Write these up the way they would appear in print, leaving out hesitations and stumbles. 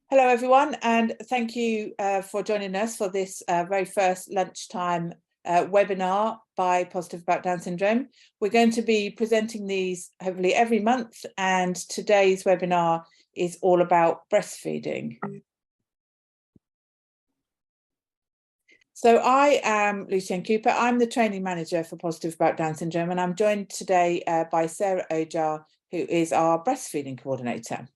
Hello, everyone, and thank you for joining us for this very first lunchtime webinar by Positive About Down Syndrome. We're going to be presenting these hopefully every month, and today's webinar is all about breastfeeding. So I am Lucienne Cooper. I'm the training manager for Positive About Down Syndrome, and I'm joined today by Sarah Ojar, who is our breastfeeding coordinator.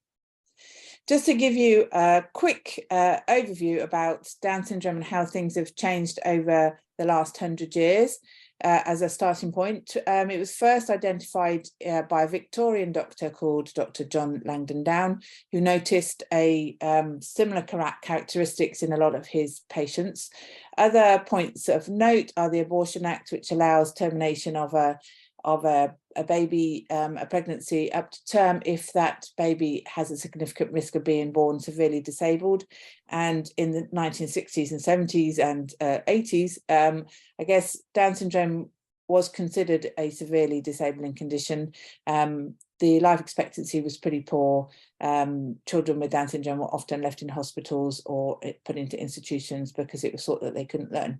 Just to give you a quick overview about Down syndrome and how things have changed over the last 100 years as a starting point. It was first identified by a Victorian doctor called Dr. John Langdon Down, who noticed a similar characteristics in a lot of his patients. Other points of note are the Abortion Act, which allows termination of a baby, a pregnancy up to term if that baby has a significant risk of being born severely disabled. And in the 1960s and 70s and 80s, I guess Down syndrome was considered a severely disabling condition. The life expectancy was pretty poor. Children with Down syndrome were often left in hospitals or put into institutions because it was thought that they couldn't learn.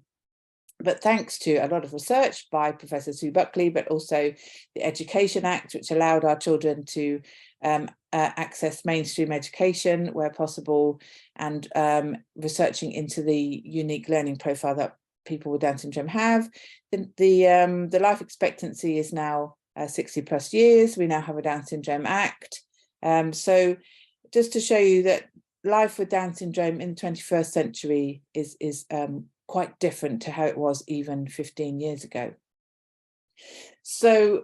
But thanks to a lot of research by Professor Sue Buckley, but also the Education Act, which allowed our children to access mainstream education where possible, and researching into the unique learning profile that people with Down syndrome have, the life expectancy is now 60 plus years. We now have a Down Syndrome Act. So just to show you that life with Down syndrome in the 21st century is quite different to how it was even 15 years ago. So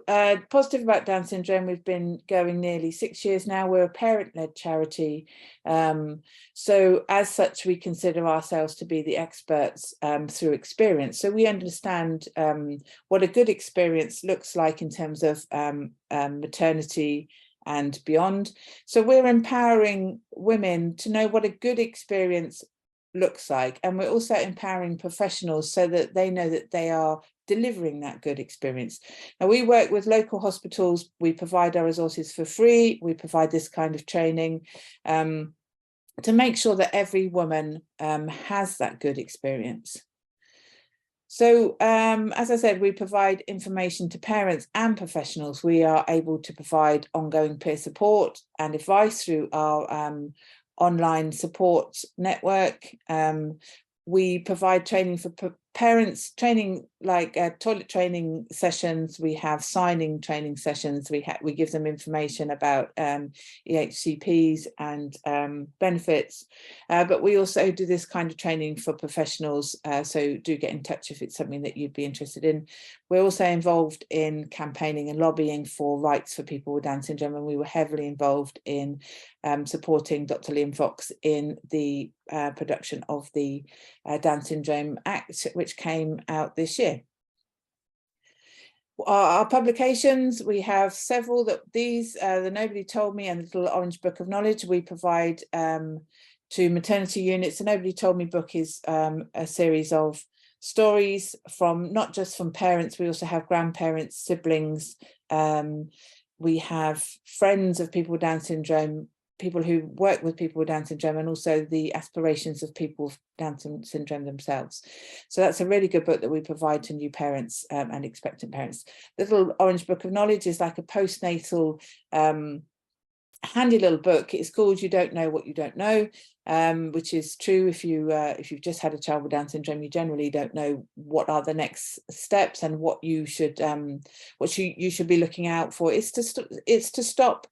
Positive About Down syndrome, we've been going nearly 6 years now. We're a parent-led charity. So as such, we consider ourselves to be the experts through experience. So we understand what a good experience looks like in terms of maternity and beyond. So we're empowering women to know what a good experience looks like, and we're also empowering professionals so that they know that they are delivering that good experience. Now, we work with local hospitals. We provide our resources for free. We provide this kind of training to make sure that every woman has that good experience. So as I said, we provide information to parents and professionals. We are able to provide ongoing peer support and advice through our online support network. We provide training for parents, training like toilet training sessions. We have signing training sessions. We give them information about EHCPs and benefits, but we also do this kind of training for professionals. So do get in touch if it's something that you'd be interested in. We're also involved in campaigning and lobbying for rights for people with Down syndrome, and we were heavily involved in supporting Dr. Liam Fox in the production of the Down Syndrome Act, which came out this year. Our publications, we have several. That these, the Nobody Told Me and the Little Orange Book of Knowledge, we provide to maternity units. The Nobody Told Me book is a series of stories from not just from parents, we also have grandparents, siblings, we have friends of people with Down syndrome, people who work with people with Down syndrome, and also the aspirations of people with Down syndrome themselves. So that's a really good book that we provide to new parents and expectant parents. The Little Orange Book of Knowledge is like a postnatal handy little book. It's called You Don't Know What You Don't Know, which is true. If you've just had a child with Down syndrome, you generally don't know what are the next steps and what you should be looking out for. It's to stop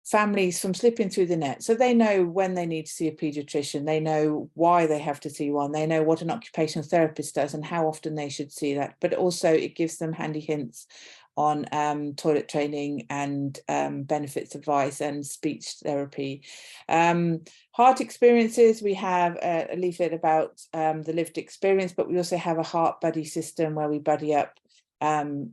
families from slipping through the net. So they know when they need to see a paediatrician, they know why they have to see one, they know what an occupational therapist does and how often they should see that. But also it gives them handy hints on toilet training and benefits advice and speech therapy. Heart experiences, we have a leaflet about the lived experience, but we also have a heart buddy system where we buddy up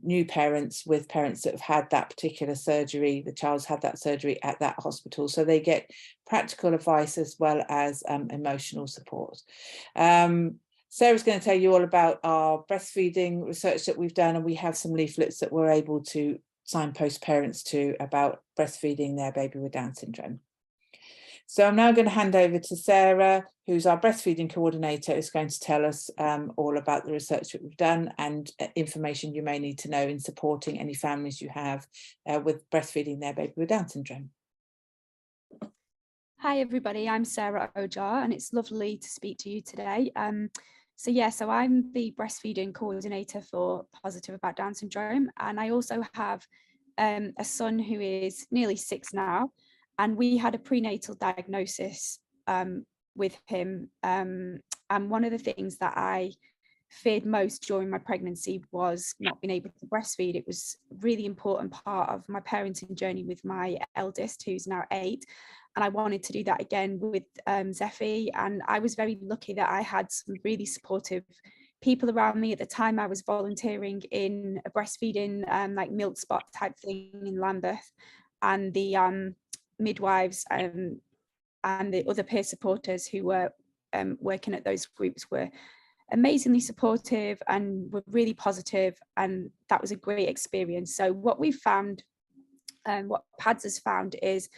new parents with parents that have had that particular surgery. The child's had that surgery at that hospital, so they get practical advice as well as emotional support. Sarah's going to tell you all about our breastfeeding research that we've done, and we have some leaflets that we're able to signpost parents to about breastfeeding their baby with Down syndrome. So I'm now going to hand over to Sarah, who's our breastfeeding coordinator, who's going to tell us all about the research that we've done and information you may need to know in supporting any families you have with breastfeeding their baby with Down syndrome. Hi everybody, I'm Sarah Ojar and it's lovely to speak to you today. So I'm the breastfeeding coordinator for Positive About Down syndrome, and I also have a son who is nearly 6 now, and we had a prenatal diagnosis with him, and one of the things that I feared most during my pregnancy was not being able to breastfeed. It was a really important part of my parenting journey with my eldest, who's now 8, and I wanted to do that again with Zeffie. And I was very lucky that I had some really supportive people around me. At the time, I was volunteering in a breastfeeding like milk spot type thing in Lambeth, and the midwives and the other peer supporters who were working at those groups were amazingly supportive and were really positive, and that was a great experience. So what we found, what PADS has found, is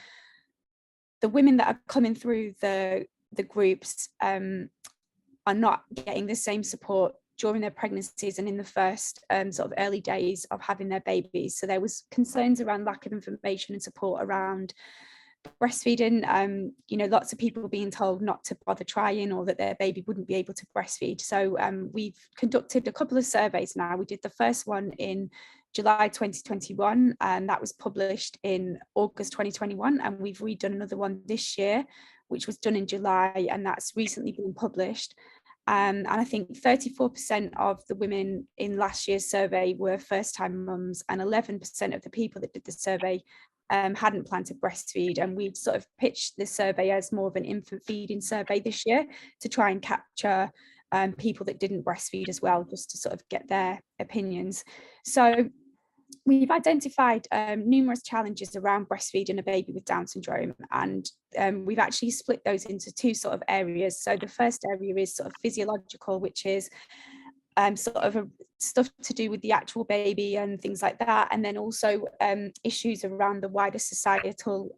the women that are coming through the groups are not getting the same support during their pregnancies and in the first sort of early days of having their babies. So there was concerns around lack of information and support around breastfeeding, lots of people being told not to bother trying or that their baby wouldn't be able to breastfeed. So we've conducted a couple of surveys now. We did the first one in July 2021, and that was published in August 2021, and we've redone another one this year, which was done in July, and that's recently been published. And I think 34% of the women in last year's survey were first-time mums, and 11% of the people that did the survey hadn't planned to breastfeed. And we've sort of pitched this survey as more of an infant feeding survey this year to try and capture people that didn't breastfeed as well, just to sort of get their opinions. So we've identified numerous challenges around breastfeeding a baby with Down syndrome, and we've actually split those into two sort of areas. So the first area is sort of physiological, which is sort of stuff to do with the actual baby and things like that, and then also issues around the wider societal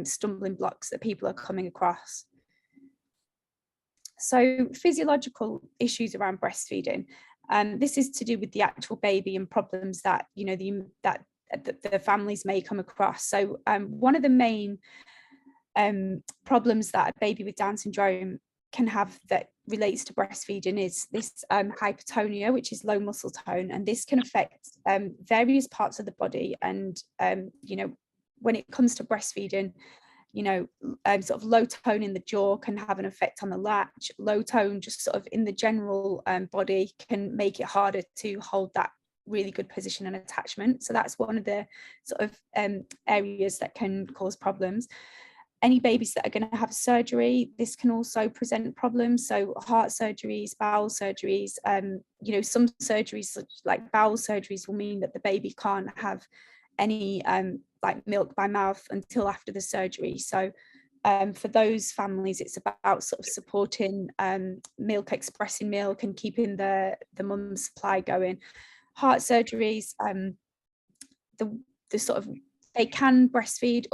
stumbling blocks that people are coming across. So physiological issues around breastfeeding. This is to do with the actual baby and problems that the families may come across. So one of the main problems that a baby with Down syndrome can have that relates to breastfeeding is this hypertonia, which is low muscle tone, and this can affect various parts of the body. And when it comes to breastfeeding, sort of low tone in the jaw can have an effect on the latch. Low tone just sort of in the general body can make it harder to hold that really good position and attachment. So that's one of the sort of areas that can cause problems. Any babies that are going to have surgery, this can also present problems. So heart surgeries, bowel surgeries, some surgeries like bowel surgeries will mean that the baby can't have any like milk by mouth until after the surgery. So for those families, it's about sort of supporting milk, expressing milk, and keeping the mum's supply going. Heart surgeries, the sort of, they can breastfeed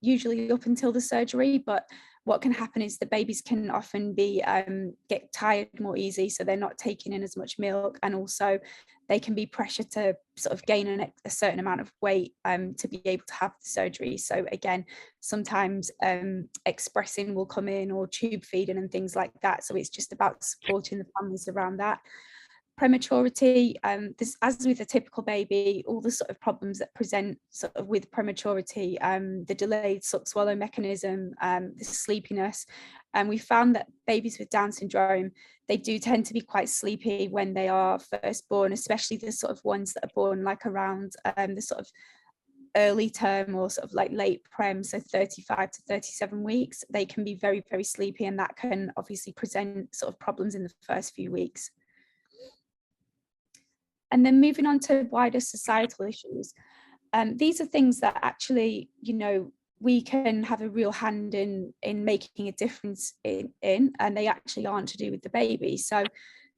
usually up until the surgery, but what can happen is the babies can often be get tired more easy, so they're not taking in as much milk, and also they can be pressured to sort of gain a certain amount of weight to be able to have the surgery. So again, sometimes expressing will come in, or tube feeding and things like that. So it's just about supporting the families around that. Prematurity, this, as with a typical baby, all the sort of problems that present sort of with prematurity, the delayed suck-swallow mechanism, the sleepiness, and we found that babies with Down syndrome, they do tend to be quite sleepy when they are first born, especially the sort of ones that are born like around the sort of early term or sort of like late prem, so 35 to 37 weeks. They can be very, very sleepy, and that can obviously present sort of problems in the first few weeks. And then moving on to wider societal issues. These are things that actually, we can have a real hand in making a difference in, and they actually aren't to do with the baby. So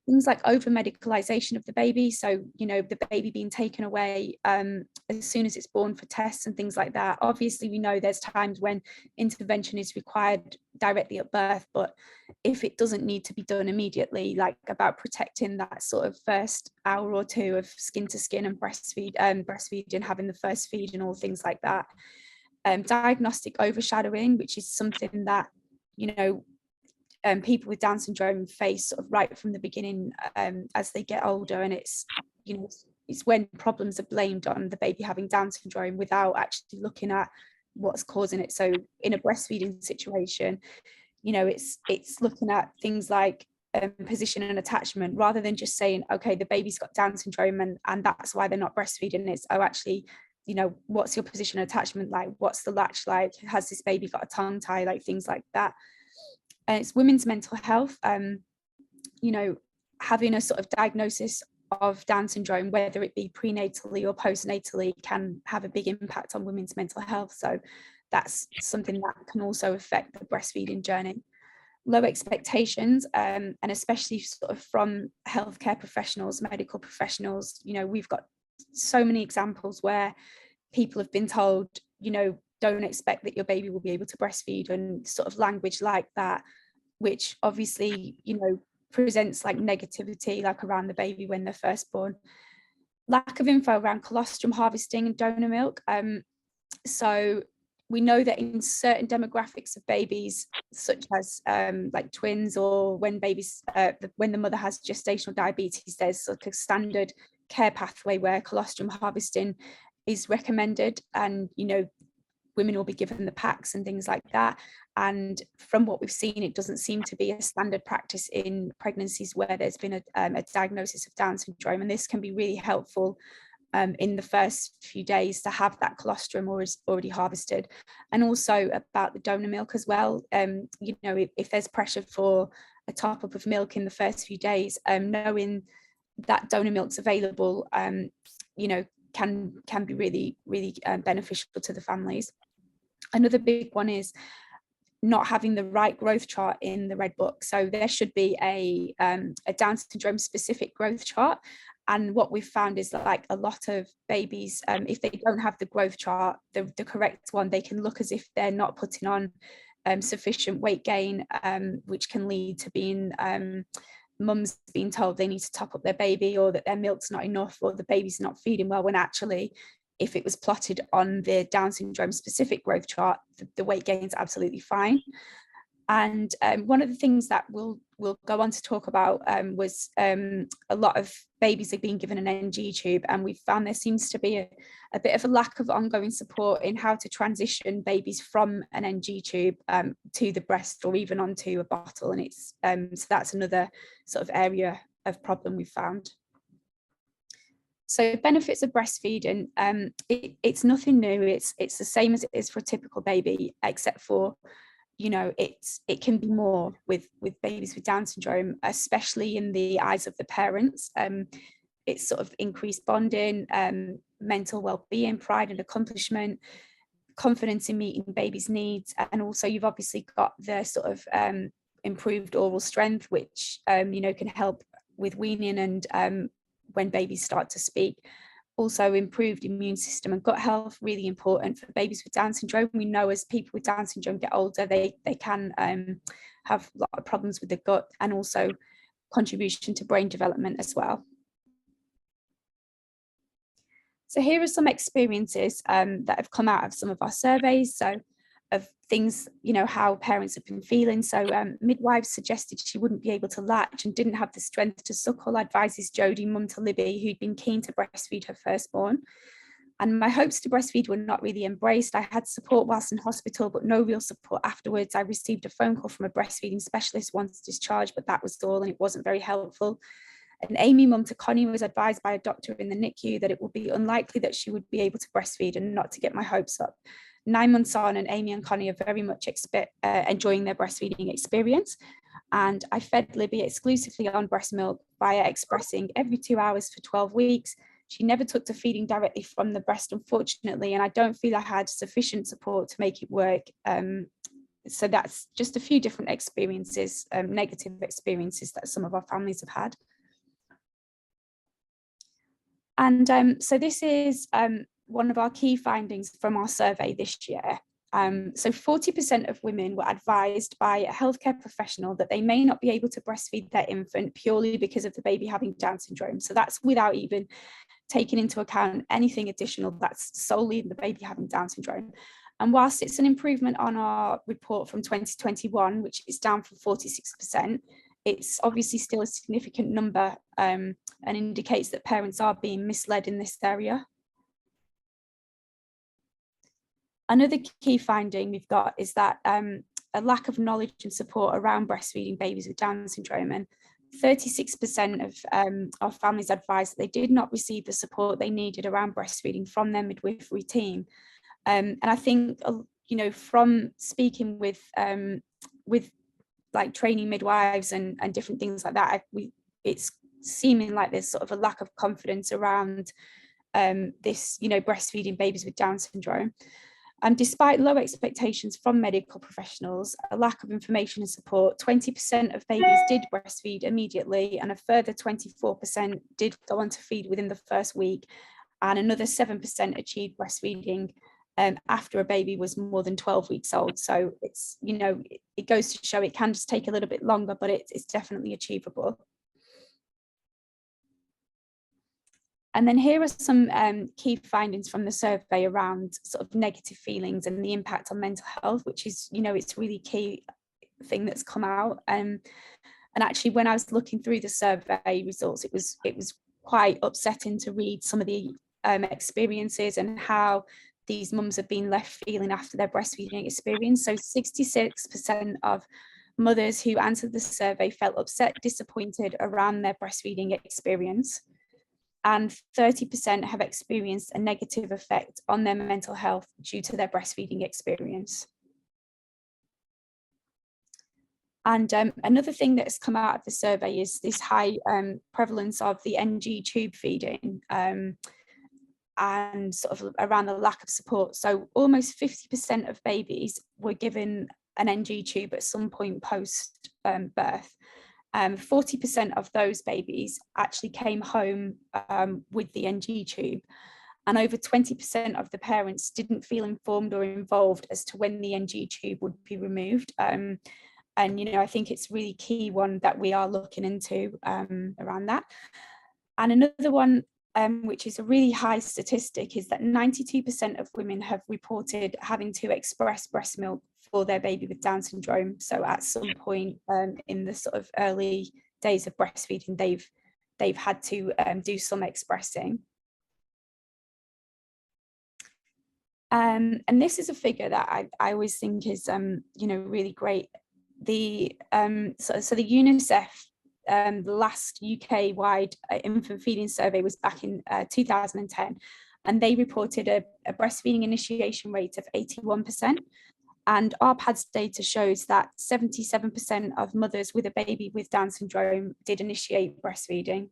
things like over medicalization of the baby, so the baby being taken away as soon as it's born for tests and things like that. Obviously we know there's times when intervention is required directly at birth, but if it doesn't need to be done immediately, like about protecting that sort of first hour or two of skin to skin and breastfeeding, having the first feed and all things like that. Diagnostic overshadowing, which is something that people with Down syndrome face sort of right from the beginning as they get older, and it's when problems are blamed on the baby having Down syndrome without actually looking at what's causing it. So in a breastfeeding situation, it's looking at things like position and attachment, rather than just saying, okay, the baby's got Down syndrome and that's why they're not breastfeeding. It's, oh, actually, what's your position and attachment like? What's the latch like? Has this baby got a tongue tie? Like things like that. And it's women's mental health. Having a sort of diagnosis of Down syndrome, whether it be prenatally or postnatally, can have a big impact on women's mental health. So that's something that can also affect the breastfeeding journey. Low expectations, and especially sort of from healthcare professionals, medical professionals. We've got so many examples where people have been told, don't expect that your baby will be able to breastfeed, and sort of language like that, which obviously, presents like negativity, like around the baby when they're first born. Lack of info around colostrum harvesting and donor milk. So we know that in certain demographics of babies, such as like twins, or when babies, when the mother has gestational diabetes, there's like a standard care pathway where colostrum harvesting is recommended, and women will be given the packs and things like that. And from what we've seen, it doesn't seem to be a standard practice in pregnancies where there's been a diagnosis of Down syndrome, and this can be really helpful in the first few days to have that colostrum or is already harvested. And also about the donor milk as well. If there's pressure for a top up of milk in the first few days, knowing that donor milk's available, can be really, really beneficial to the families. Another big one is not having the right growth chart in the Red Book. So there should be a Down syndrome specific growth chart. And what we've found is that, like, a lot of babies, if they don't have the growth chart, the correct one, they can look as if they're not putting on sufficient weight gain, which can lead to being mums being told they need to top up their baby, or that their milk's not enough, or the baby's not feeding well, when actually, if it was plotted on the Down syndrome specific growth chart, the weight gain is absolutely fine. And one of the things that we'll go on to talk about was a lot of babies are being given an NG tube, and we've found there seems to be a bit of a lack of ongoing support in how to transition babies from an NG tube to the breast, or even onto a bottle. And it's so that's another sort of area of problem we've found. So benefits of breastfeeding, it's nothing new. It's the same as it is for a typical baby, except for it can be more with babies with Down syndrome, especially in the eyes of the parents. It's sort of increased bonding, mental well-being, pride and accomplishment, confidence in meeting baby's needs, and also you've obviously got the sort of improved oral strength, which can help with weaning and when babies start to speak. Also improved immune system and gut health, really important for babies with Down syndrome. We know as people with Down syndrome get older, they can have a lot of problems with the gut, and also contribution to brain development as well. So here are some experiences that have come out of some of our surveys. So of things, how parents have been feeling. So midwives suggested she wouldn't be able to latch and didn't have the strength to suckle, advises Jodie, mum to Libby, who'd been keen to breastfeed her firstborn. And my hopes to breastfeed were not really embraced. I had support whilst in hospital, but no real support afterwards. I received a phone call from a breastfeeding specialist once discharged, but that was all, and it wasn't very helpful. And Amy, mum to Connie, was advised by a doctor in the NICU that it would be unlikely that she would be able to breastfeed, and not to get my hopes up. 9 months on, and Amy and Connie are very much enjoying their breastfeeding experience. And I fed Libby exclusively on breast milk via expressing every 2 hours for 12 weeks. She never took to feeding directly from the breast, unfortunately, and I don't feel I had sufficient support to make it work. So that's just a few different experiences, negative experiences that some of our families have had. And so this is one of our key findings from our survey this year. So 40% of women were advised by a healthcare professional that they may not be able to breastfeed their infant purely because of the baby having Down syndrome. So that's without even taking into account anything additional, that's solely the baby having Down syndrome. And whilst it's an improvement on our report from 2021, which is down from 46%, it's obviously still a significant number and indicates that parents are being misled in this area. Another key finding we've got is that a lack of knowledge and support around breastfeeding babies with Down syndrome, and 36% of families advised that they did not receive the support they needed around breastfeeding from their midwifery team. And I think, you know, from speaking with like training midwives and different things like that, it's seeming like there's sort of a lack of confidence around this, you know, breastfeeding babies with Down syndrome. And despite low expectations from medical professionals, a lack of information and support, 20% of babies did breastfeed immediately, and a further 24% did go on to feed within the first week, and another 7% achieved breastfeeding after a baby was more than 12 weeks old. So it's, you know, it goes to show it can just take a little bit longer, but it's definitely achievable. And then here are some key findings from the survey around sort of negative feelings and the impact on mental health, which is, you know, it's really key thing that's come out. And actually, when I was looking through the survey results, it was quite upsetting to read some of the experiences and how these mums have been left feeling after their breastfeeding experience. So 66% of mothers who answered the survey felt upset, disappointed around their breastfeeding experience. And 30% have experienced a negative effect on their mental health due to their breastfeeding experience. And another thing that's come out of the survey is this high prevalence of the NG tube feeding and sort of around the lack of support. So almost 50% of babies were given an NG tube at some point post birth. 40% of those babies actually came home with the NG tube, and over 20% of the parents didn't feel informed or involved as to when the NG tube would be removed. And, you know, I think it's really key one that we are looking into around that. And another one, which is a really high statistic, is that 92% of women have reported having to express breast milk for their baby with Down syndrome. So at some point in the sort of early days of breastfeeding, they've had to do some expressing. And this is a figure that I always think is, you know, really great. The so the UNICEF, the last UK-wide infant feeding survey was back in 2010, and they reported a breastfeeding initiation rate of 81%. And our PADS data shows that 77% of mothers with a baby with Down syndrome did initiate breastfeeding.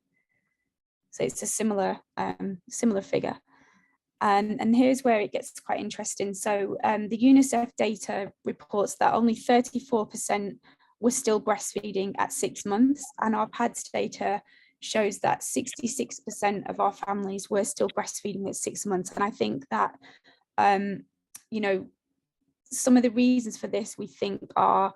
So it's a similar figure. And here's where it gets quite interesting. So the UNICEF data reports that only 34% were still breastfeeding at 6 months, and our PADS data shows that 66% of our families were still breastfeeding at 6 months. And I think that, you know, some of the reasons for this, we think, are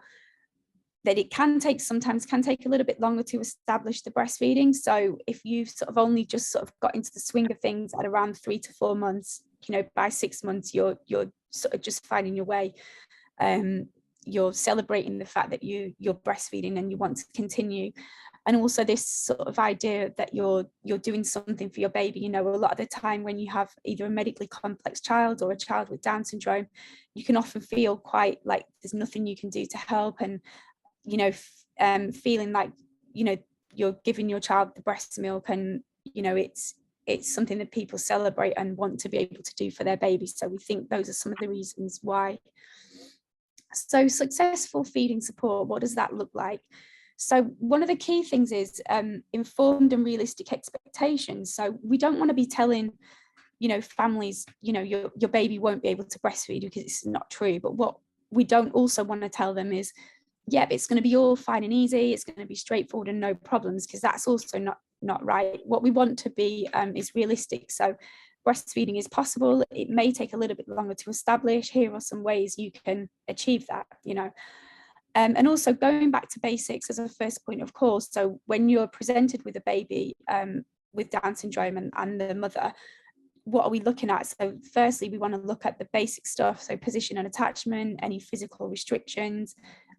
that it sometimes can take a little bit longer to establish the breastfeeding. So if you've sort of only just sort of got into the swing of things at around 3 to 4 months, you know, by 6 months, you're sort of just finding your way. You're celebrating the fact that you're breastfeeding and you want to continue. And also this sort of idea that you're doing something for your baby. You know, a lot of the time when you have either a medically complex child or a child with Down syndrome, you can often feel quite like there's nothing you can do to help, and, you know, feeling like, you know, you're giving your child the breast milk, and, you know, it's something that people celebrate and want to be able to do for their baby. So we think those are some of the reasons why. So successful feeding support, what does that look like? So one of the key things is informed and realistic expectations. So we don't want to be telling, you know, families, you know, your baby won't be able to breastfeed, because it's not true. But what we don't also want to tell them is yeah, it's going to be all fine and easy, it's going to be straightforward and no problems, because that's also not right. What we want to be is realistic. So breastfeeding is possible. It may take a little bit longer to establish. Here are some ways you can achieve that, you know. And also going back to basics as a first point of call. So when you're presented with a baby with Down syndrome and the mother, what are we looking at? So firstly, we want to look at the basic stuff. So position and attachment, any physical restrictions,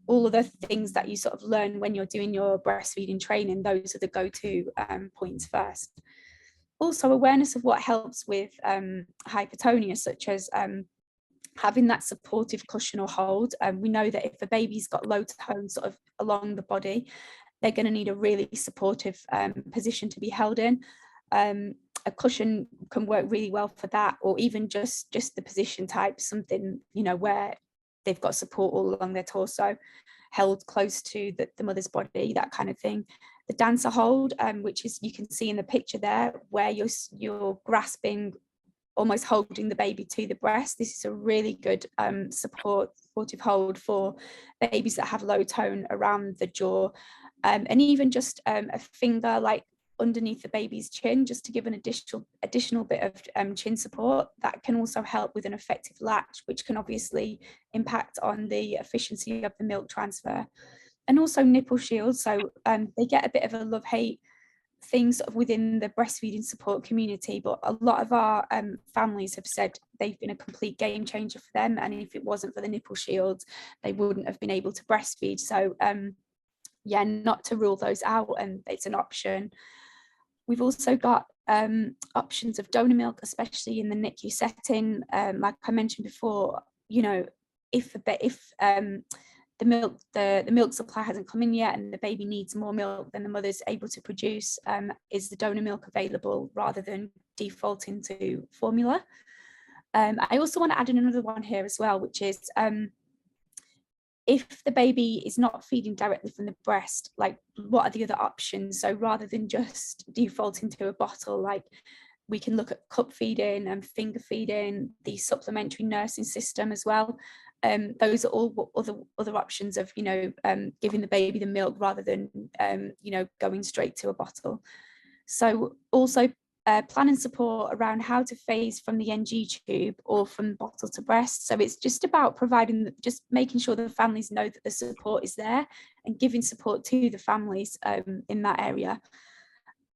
all of the things that you sort of learn when you're doing your breastfeeding training. Those are the go-to points first. Also, awareness of what helps with hypotonia, such as having that supportive cushion or hold. We know that if a baby's got low tone sort of along the body, they're going to need a really supportive position to be held in. A cushion can work really well for that, or even just the position type, something, you know, where they've got support all along their torso, held close to the mother's body, that kind of thing. The dancer hold, which is, you can see in the picture there, where you're grasping, almost holding the baby to the breast. This is a really good supportive hold for babies that have low tone around the jaw, and even just a finger like underneath the baby's chin, just to give an additional bit of chin support. That can also help with an effective latch, which can obviously impact on the efficiency of the milk transfer. And also nipple shields. So they get a bit of a love-hate things sort of within the breastfeeding support community, but a lot of our families have said they've been a complete game changer for them, and if it wasn't for the nipple shields, they wouldn't have been able to breastfeed. So yeah, not to rule those out, and it's an option. We've also got options of donor milk, especially in the NICU setting. Like I mentioned before, you know, if the milk supply hasn't come in yet and the baby needs more milk than the mother's able to produce, is the donor milk available rather than defaulting to formula? I also want to add in another one here as well, which is if the baby is not feeding directly from the breast, like, what are the other options? So rather than just defaulting to a bottle, like, we can look at cup feeding and finger feeding, the supplementary nursing system as well. Those are all other options of, you know, giving the baby the milk rather than, you know, going straight to a bottle. So also plan and support around how to phase from the NG tube or from bottle to breast. So it's just about providing, just making sure the families know that the support is there and giving support to the families in that area.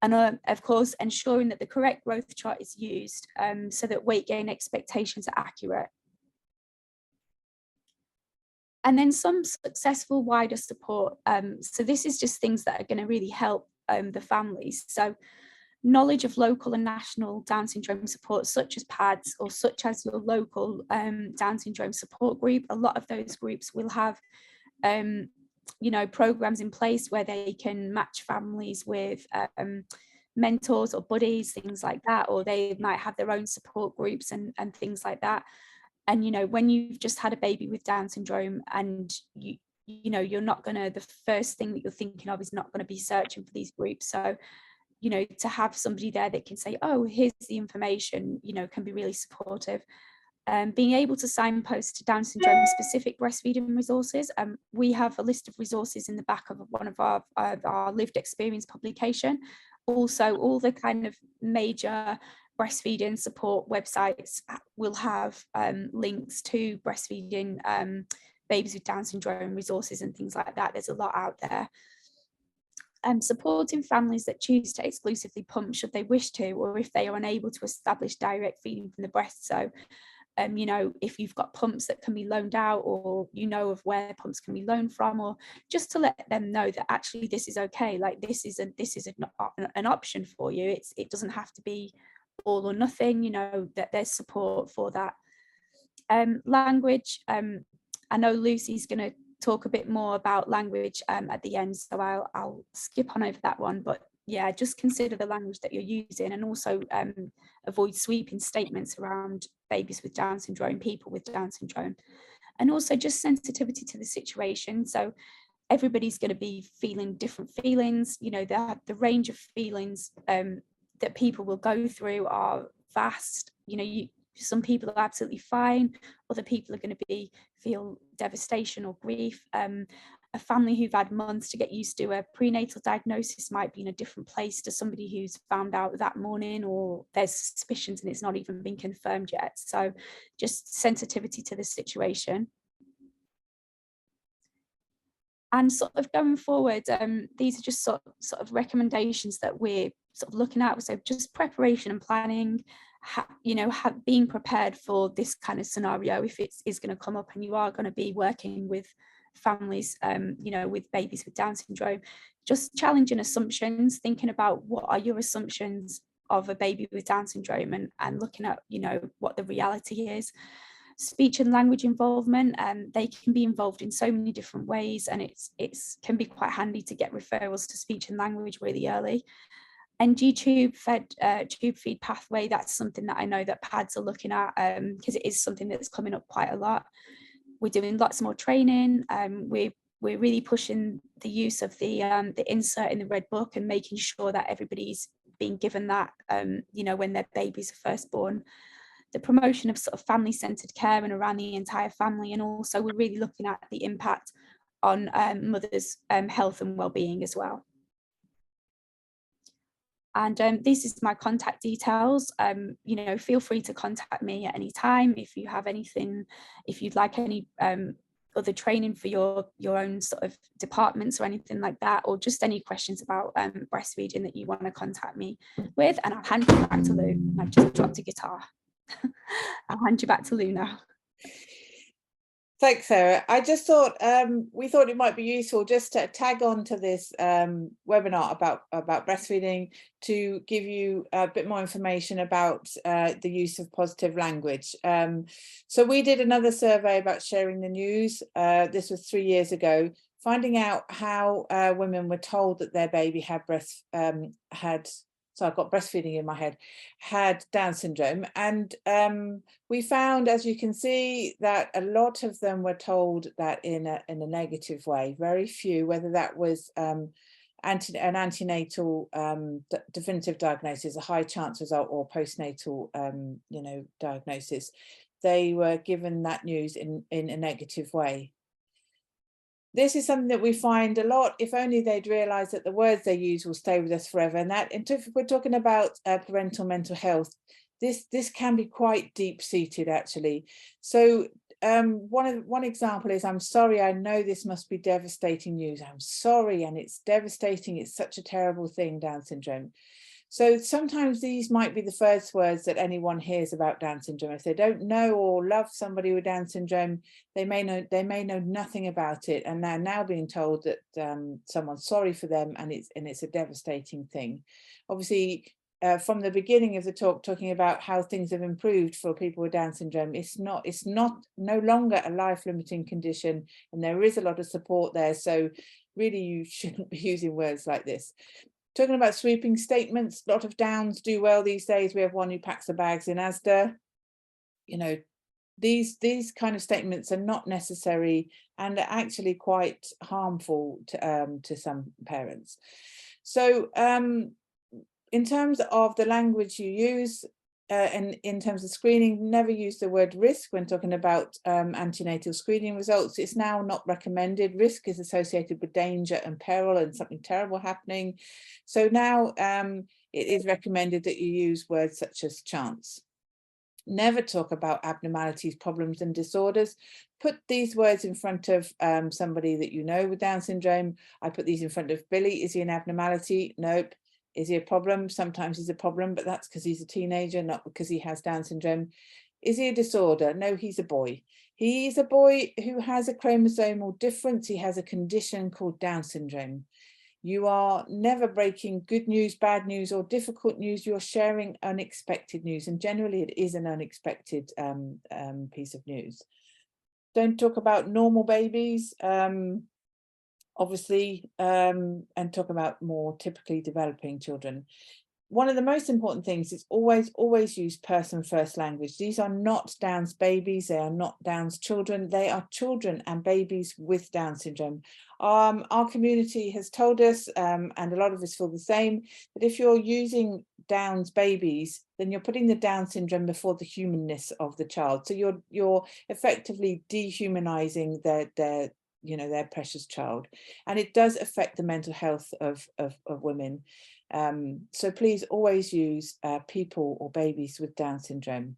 And of course, ensuring that the correct growth chart is used so that weight gain expectations are accurate. And then some successful wider support. So this is just things that are going to really help the families. So knowledge of local and national Down syndrome support, such as PADS or such as your local Down syndrome support group. A lot of those groups will have you know, programs in place where they can match families with mentors or buddies, things like that, or they might have their own support groups and things like that. And, you know, when you've just had a baby with Down syndrome and you know, you're not gonna, the first thing that you're thinking of is not gonna be searching for these groups. So, you know, to have somebody there that can say, oh, here's the information, you know, can be really supportive. Being able to signpost to Down syndrome specific breastfeeding resources. We have a list of resources in the back of one of our lived experience publication. Also, all the kind of major breastfeeding support websites will have links to breastfeeding babies with Down syndrome resources and things like that. There's a lot out there. Supporting families that choose to exclusively pump should they wish to, or if they are unable to establish direct feeding from the breast. So you know, if you've got pumps that can be loaned out, or you know of where pumps can be loaned from, or just to let them know that actually this is okay, like this is an option for you. It doesn't have to be all or nothing, you know, that there's support for that. Language, I know Lucy's going to talk a bit more about language at the end, so I'll skip on over that one, but yeah, just consider the language that you're using, and also avoid sweeping statements around babies with Down syndrome, people with Down syndrome, and also just sensitivity to the situation. So everybody's going to be feeling different feelings, you know, the range of feelings that people will go through are vast. You know, some people are absolutely fine, other people are going to feel devastation or grief. a family who've had months to get used to a prenatal diagnosis might be in a different place to somebody who's found out that morning, or there's suspicions and it's not even been confirmed yet. So just sensitivity to the situation. And sort of going forward, these are just sort of recommendations that we're sort of looking at. So just preparation and planning, being prepared for this kind of scenario if it is going to come up and you are going to be working with families, with babies with Down syndrome. Just challenging assumptions, thinking about what are your assumptions of a baby with Down syndrome, and looking at, what the reality is. Speech and language involvement, they can be involved in so many different ways, and it's can be quite handy to get referrals to speech and language really early. NG tube feed pathway, that's something that I know that PADS are looking at, because it is something that's coming up quite a lot. We're doing lots more training. We're really pushing the use of the insert in the Red Book and making sure that everybody's being given that, when their babies are first born. The promotion of sort of family-centered care and around the entire family, and also we're really looking at the impact on mothers' health and well-being as well. And this is my contact details. Feel free to contact me at any time if you have anything, if you'd like any other training for your own sort of departments or anything like that, or just any questions about breastfeeding that you want to contact me with. And I'll hand you back to Lou. I've just dropped a guitar. I'll hand you back to Lou now. Thanks, Sarah. I just thought we thought it might be useful just to tag on to this webinar about breastfeeding to give you a bit more information about the use of positive language. So we did another survey about sharing the news. This was 3 years ago, finding out how women were told that their baby so I've got breastfeeding in my head, had Down syndrome. And we found, as you can see, that a lot of them were told that in a negative way. Very few, whether that was an antenatal definitive diagnosis, a high chance result, or postnatal diagnosis, they were given that news in a negative way. This is something that we find a lot. If only they'd realise that the words they use will stay with us forever. And that, if we're talking about parental mental health, this can be quite deep-seated, actually. So one example is, I'm sorry, I know this must be devastating news. I'm sorry, and it's devastating. It's such a terrible thing, Down syndrome. So sometimes these might be the first words that anyone hears about Down syndrome. If they don't know or love somebody with Down syndrome, they may know nothing about it, and they're now being told that someone's sorry for them, and it's a devastating thing. Obviously, from the beginning of the talk, talking about how things have improved for people with Down syndrome, it's no longer a life-limiting condition, and there is a lot of support there. So really, you shouldn't be using words like this. Talking about sweeping statements, a lot of Downs do well these days. We have one who packs the bags in Asda. These kind of statements are not necessary and are actually quite harmful to some parents. So in terms of the language you use, and in terms of screening, never use the word risk when talking about antenatal screening results. It's now not recommended. Risk is associated with danger and peril and something terrible happening. So now it is recommended that you use words such as chance. Never talk about abnormalities, problems and disorders. Put these words in front of somebody that you know with Down syndrome. I put these in front of Billy. Is he an abnormality? Nope. Is he a problem? Sometimes he's a problem, but that's because he's a teenager, not because he has Down syndrome. Is he a disorder? No, he's a boy. He's a boy who has a chromosomal difference. He has a condition called Down syndrome. You are never breaking good news, bad news, or difficult news. You're sharing unexpected news, and generally it is an unexpected piece of news. Don't talk about normal babies. Obviously, and talk about more typically developing children. One of the most important things is always use person first language. These are not Down's babies. They are not Down's children. They are children and babies with Down syndrome. Our community has told us, and a lot of us feel the same, that if you're using Down's babies, then you're putting the Down syndrome before the humanness of the child. So you're effectively dehumanizing their their precious child, and it does affect the mental health of women. So please always use people or babies with Down syndrome.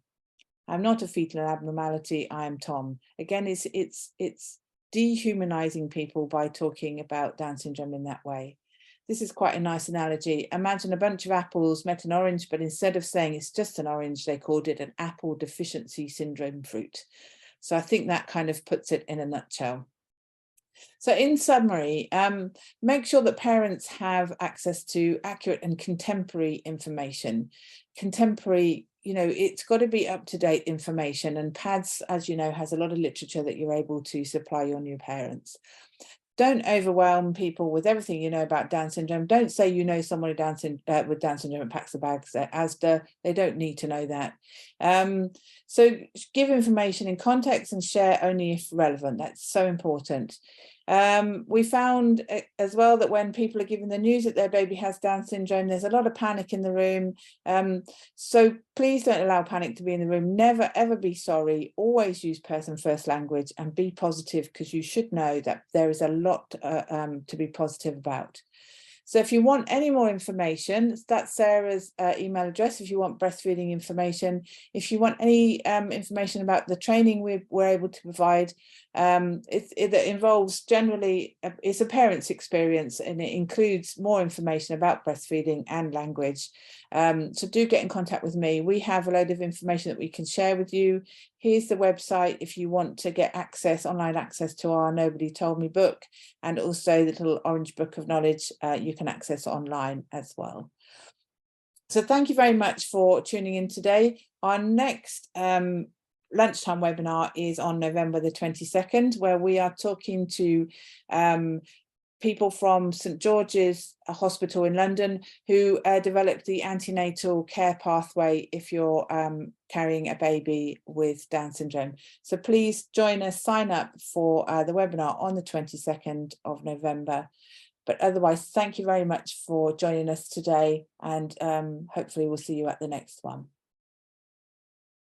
I'm not a fetal abnormality. I am Tom. Again, it's dehumanizing people by talking about Down syndrome in that way. This is quite a nice analogy. Imagine a bunch of apples met an orange, but instead of saying it's just an orange, they called it an apple deficiency syndrome fruit. So I think that kind of puts it in a nutshell. So in summary, make sure that parents have access to accurate and contemporary information. Contemporary, it's got to be up-to-date information, and PADS, as you know, has a lot of literature that you're able to supply your new parents. Don't overwhelm people with everything you know about Down syndrome. Don't say you know someone with Down syndrome and packs the bags. Asda, they don't need to know that. So give information in context and share only if relevant. That's so important. We found as well that when people are given the news that their baby has Down syndrome, there's a lot of panic in the room. So please don't allow panic to be in the room. Never, ever be sorry. Always use person first language and be positive, because you should know that there is a lot to be positive about. So if you want any more information, that's Sarah's email address if you want breastfeeding information. If you want any information about the training we're able to provide, it involves generally, it's a parent's experience, and it includes more information about breastfeeding and language. So do get in contact with me. We have a load of information that we can share with you. Here's the website if you want to get online access to our Nobody Told Me book, and also the little orange book of knowledge you can access online as well. So thank you very much for tuning in today. Our next lunchtime webinar is on November the 22nd, where we are talking to people from St George's Hospital in London who developed the antenatal care pathway if you're carrying a baby with Down syndrome. So please join us, sign up for the webinar on the 22nd of November. But otherwise, thank you very much for joining us today, and hopefully we'll see you at the next one.